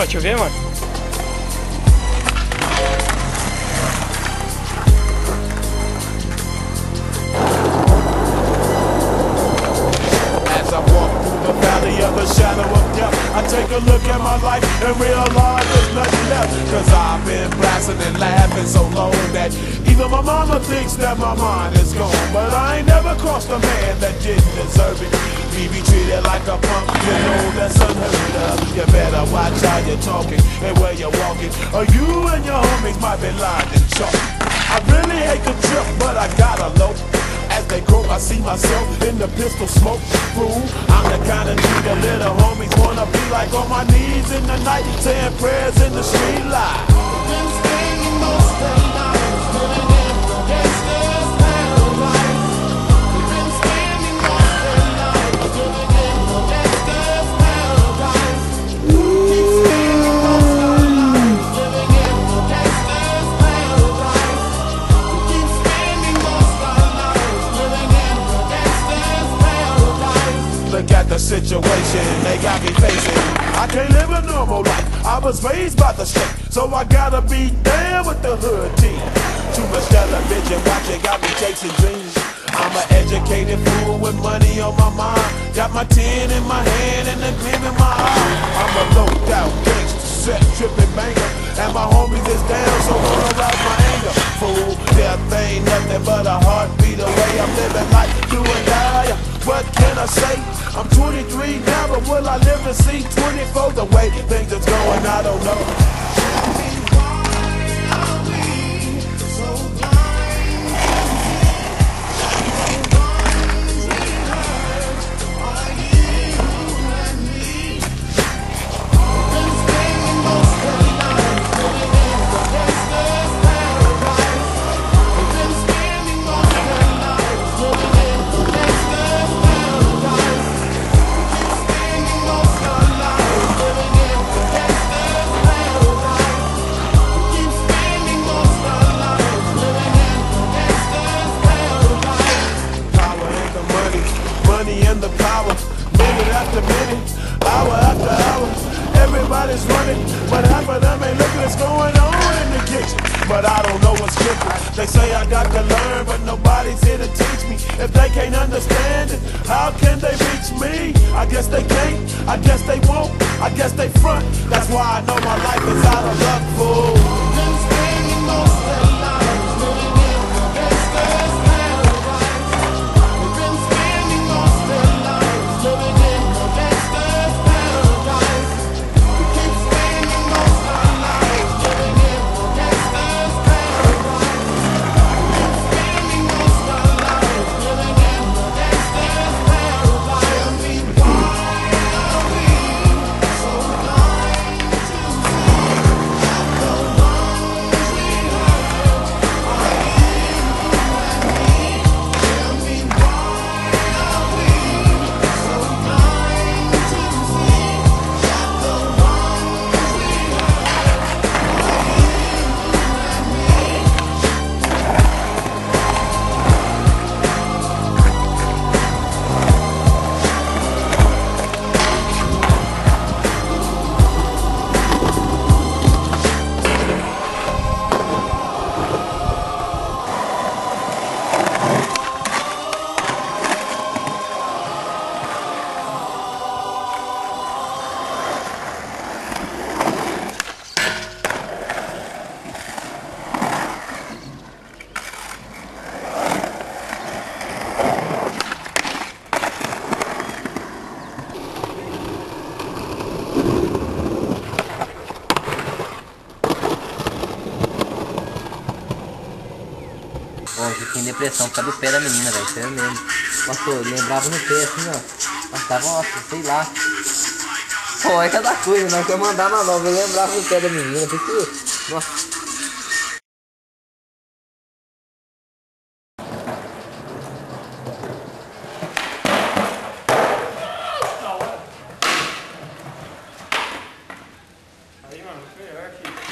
Deixa eu ver, mano. As I walk through the valley of the shadow of death, I take a look at my life and realize there's nothing left. Cause I've been blasting and laughing so long that even my mama thinks that my mind is gone. But I ain't never crossed a man that didn't deserve it. Me be treated like a punk, you know that's unheard of. You better watch how you're talking and where you're walking, or you and your homies might be lined in chalk. I really hate the trip, but I gotta low. As they grow, I see myself in the pistol smoke. Fool, I'm the kind of dude that little homies wanna be like, on my knees in the night, saying prayers in the street light. Been spending most of the night living in the gangster's paradise. We've been spending most of the night living in the gangster's paradise. Keep spending most of the night living in the gangster's paradise. Keep spending most of the night living in the gangster's paradise. Look at the situation they got me facing. I can't live a normal life. I was raised by the state, so I gotta be down with the hood team. Too much television watching got me chasing dreams. I'm an educated fool with money on my mind. Got my tin in my hand and a gleam in my eye. I'm a low-down gangster, set tripping banker, and my homies is down, so gonna rouse my anger. Fool, death ain't nothing but a heartbeat away. I'm living life, do and die. What can I say? I'm 23 now, but will I live to see 24? The way things are going, I don't know. And the power, minute after minute, hour after hour, everybody's running, but half of them ain't looking what's going on in the kitchen. But I don't know what's cooking. They say I got to learn, but nobody's here to teach me. If they can't understand it, how can they reach me? I guess they can't, I guess they won't, I guess they front. That's why I know my life is out of luck, fool. Been spending most of the night living in the gangster's paradise. We've been spending most of the night living in the gangster's paradise. We keep spending most of the night living in the gangster's paradise. We keep spending most of the night living in the gangster's paradise. Tell me why are we so blind to see that the wrongs we heard are you and me? Tell me why are we so blind to see that the wrongs we heard are you and me? Ó, eu fiquei em depressão por causa do pé da menina, velho. Sério mesmo. Nossa, eu lembrava no pé assim, ó. Mas tava, nossa, sei lá. Pô, é cada coisa, não. Que eu mandava nova. Eu lembrava do pé da menina. Porque, nossa.